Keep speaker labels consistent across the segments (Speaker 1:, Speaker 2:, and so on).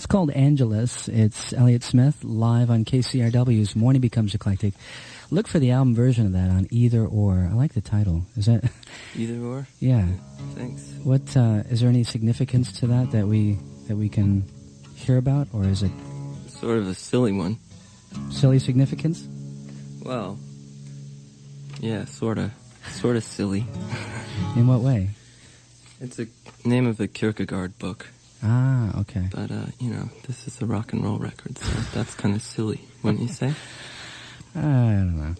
Speaker 1: It's called Angelus. It's Elliott Smith live on KCRW's Morning Becomes Eclectic. Look for the album version of that on Either Or. I like the title. Is that
Speaker 2: Either Or?
Speaker 1: Yeah.
Speaker 2: Thanks.
Speaker 1: What is there any significance to that we can hear about, or is it
Speaker 2: sort of a silly one?
Speaker 1: Silly significance?
Speaker 2: Well, yeah, sorta silly.
Speaker 1: In what way?
Speaker 2: It's a name of a Kierkegaard book.
Speaker 1: Ah, okay.
Speaker 2: But, this is a rock and roll record, so that's kind of silly, wouldn't you say?
Speaker 1: I don't know.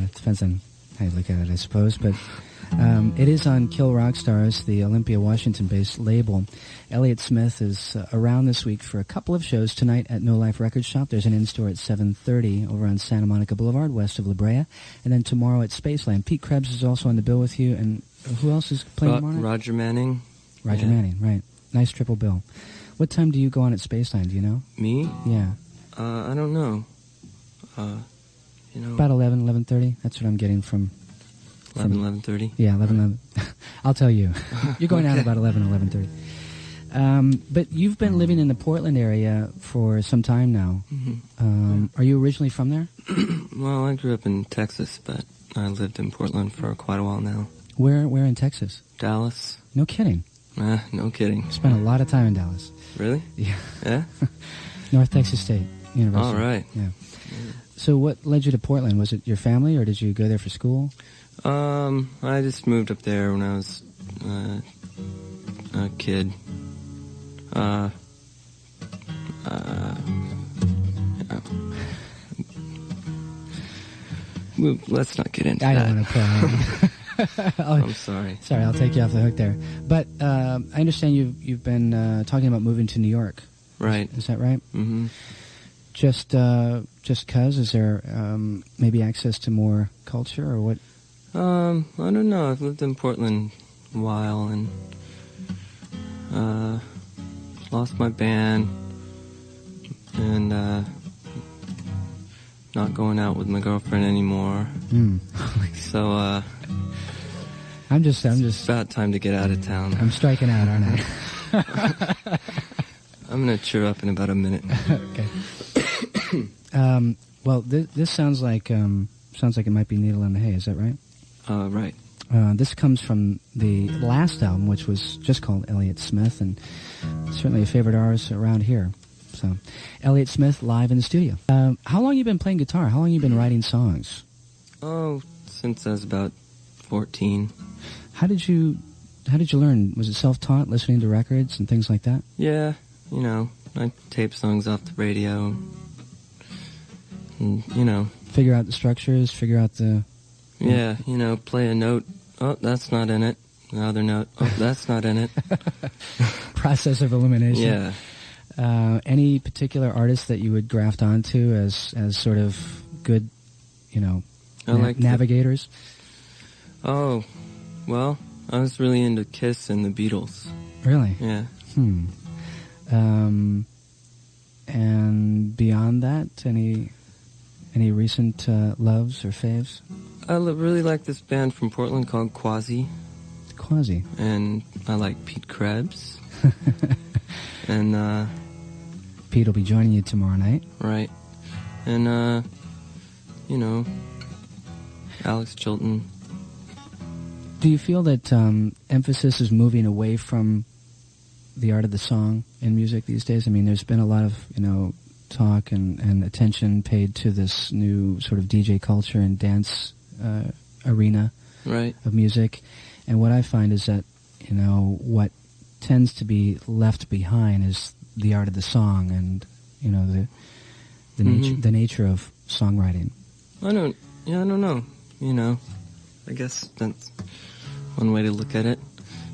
Speaker 1: It depends on how you look at it, I suppose. But it is on Kill Rock Stars, the Olympia, Washington-based label. Elliott Smith is around this week for a couple of shows. Tonight at No Life Record Shop. There's an in-store at 7:30 over on Santa Monica Boulevard, west of La Brea. And then tomorrow at Spaceland. Pete Krebs is also on the bill with you. And who else is playing tomorrow night?
Speaker 2: Roger Manning.
Speaker 1: Roger Manning, right. Nice triple bill. What time do you go on at Spaceland, do you know?
Speaker 2: Me?
Speaker 1: Yeah.
Speaker 2: I don't know.
Speaker 1: About 11:30. That's what I'm getting from
Speaker 2: 11:30?
Speaker 1: Yeah, 11. I'll tell you. You're going out about 11:30. But you've been living in the Portland area for some time now.
Speaker 2: Mm-hmm.
Speaker 1: Are you originally from there?
Speaker 2: Well, I grew up in Texas, but I lived in Portland for quite a while now.
Speaker 1: Where in Texas?
Speaker 2: Dallas.
Speaker 1: No kidding.
Speaker 2: No kidding.
Speaker 1: Spent a lot of time in Dallas.
Speaker 2: Really?
Speaker 1: Yeah.
Speaker 2: Yeah?
Speaker 1: North Texas State University.
Speaker 2: All right.
Speaker 1: Yeah. So what led you to Portland? Was it your family, or did you go there for school?
Speaker 2: I just moved up there when I was a kid. Let's not get into that.
Speaker 1: I don't want to pry.
Speaker 2: I'm sorry.
Speaker 1: Sorry, I'll take you off the hook there. But I understand you've been talking about moving to New York.
Speaker 2: Right.
Speaker 1: Is that right?
Speaker 2: Mm-hmm.
Speaker 1: Just 'cause? Is there maybe access to more culture, or what?
Speaker 2: I don't know. I've lived in Portland a while and lost my band and not going out with my girlfriend anymore. So
Speaker 1: I'm just
Speaker 2: it's about time to get out of town.
Speaker 1: I'm striking out, aren't I?
Speaker 2: I'm gonna cheer up in about a minute.
Speaker 1: Okay. Well, this sounds like it might be Needle in the Hay. Is that right?
Speaker 2: Right.
Speaker 1: This comes from the last album, which was just called Elliott Smith, and certainly a favorite artist around here. So, Elliott Smith live in the studio. How long have you been playing guitar? How long have you been writing songs?
Speaker 2: Oh, since I was about 14.
Speaker 1: How did you learn? Was it self-taught, listening to records and things like that?
Speaker 2: Yeah, I tape songs off the radio. And,
Speaker 1: figure out the structures, figure out the...
Speaker 2: Yeah, play a note. Oh, that's not in it. Another note. Oh, that's not in it.
Speaker 1: Process of elimination.
Speaker 2: Yeah.
Speaker 1: Any particular artist that you would graft onto as sort of good, navigators?
Speaker 2: Oh, well, I was really into Kiss and the Beatles.
Speaker 1: Really?
Speaker 2: Yeah.
Speaker 1: And beyond that, any recent loves or faves?
Speaker 2: I really like this band from Portland called Quasi.
Speaker 1: Quasi.
Speaker 2: And I like Pete Krebs. And,
Speaker 1: Pete will be joining you tomorrow night.
Speaker 2: Right. And, Alex Chilton.
Speaker 1: Do you feel that emphasis is moving away from the art of the song in music these days? I mean, there's been a lot of, talk and attention paid to this new sort of DJ culture and dance arena of music. And what I find is that, what tends to be left behind is the art of the song and, the nature of songwriting.
Speaker 2: I don't know. I guess that's one way to look at it.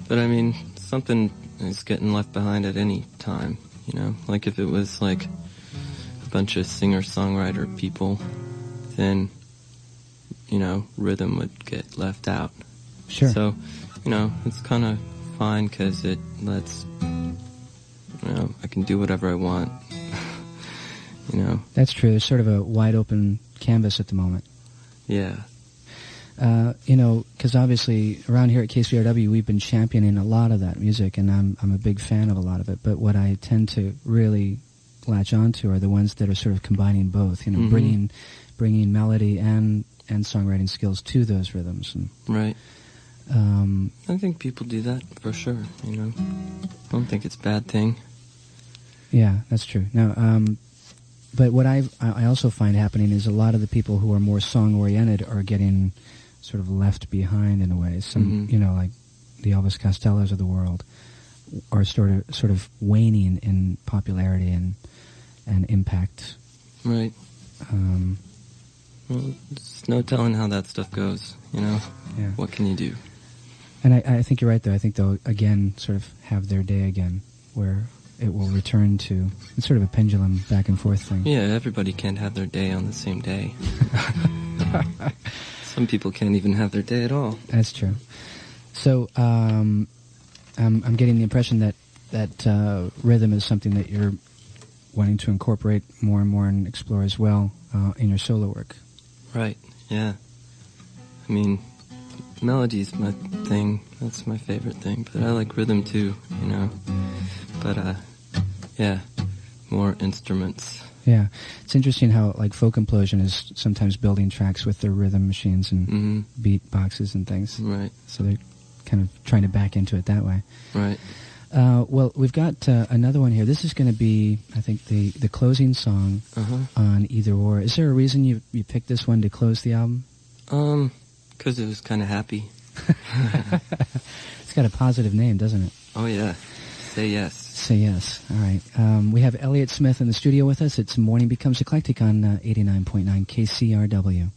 Speaker 2: But I mean, something is getting left behind at any time, Like if it was like a bunch of singer-songwriter people, then, rhythm would get left out.
Speaker 1: Sure.
Speaker 2: So, it's kind of fine because it lets, I can do whatever I want.
Speaker 1: That's true. There's sort of a wide open canvas at the moment.
Speaker 2: Yeah.
Speaker 1: Because obviously around here at KCRW we've been championing a lot of that music, and I'm a big fan of a lot of it. But what I tend to really latch onto are the ones that are sort of combining both, you know, bringing melody and songwriting skills to those rhythms. And,
Speaker 2: right. I think people do that for sure, you know. I don't think it's a bad thing.
Speaker 1: Yeah, that's true. No, but what I also find happening is a lot of the people who are more song-oriented are getting sort of left behind in a way. Some, you know, like the Elvis Costellos of the world are sort of waning in popularity and impact.
Speaker 2: Right. Well, there's no telling how that stuff goes, you know?
Speaker 1: Yeah.
Speaker 2: What can you do?
Speaker 1: And I think you're right, though. I think they'll, again, sort of have their day again, where it will return to... It's sort of a pendulum back and forth thing.
Speaker 2: Yeah, everybody can't have their day on the same day. Some people can't even have their day at all.
Speaker 1: That's true. So, I'm getting the impression that rhythm is something that you're wanting to incorporate more and more and explore as well in your solo work.
Speaker 2: Right, yeah. I mean, melody's my thing. That's my favorite thing. But I like rhythm too, you know. But, yeah, more instruments.
Speaker 1: Yeah. It's interesting how, like, folk implosion is sometimes building tracks with their rhythm machines and beat boxes and things.
Speaker 2: Right.
Speaker 1: So they're kind of trying to back into it that way.
Speaker 2: Right.
Speaker 1: Well, we've got another one here. This is going to be, I think, the closing song on Either Or. Is there a reason you picked this one to close the album?
Speaker 2: Because it was kind of happy.
Speaker 1: It's got a positive name, doesn't it?
Speaker 2: Oh, yeah. Say Yes.
Speaker 1: Say Yes. All right. We have Elliott Smith in the studio with us. It's Morning Becomes Eclectic on 89.9 KCRW.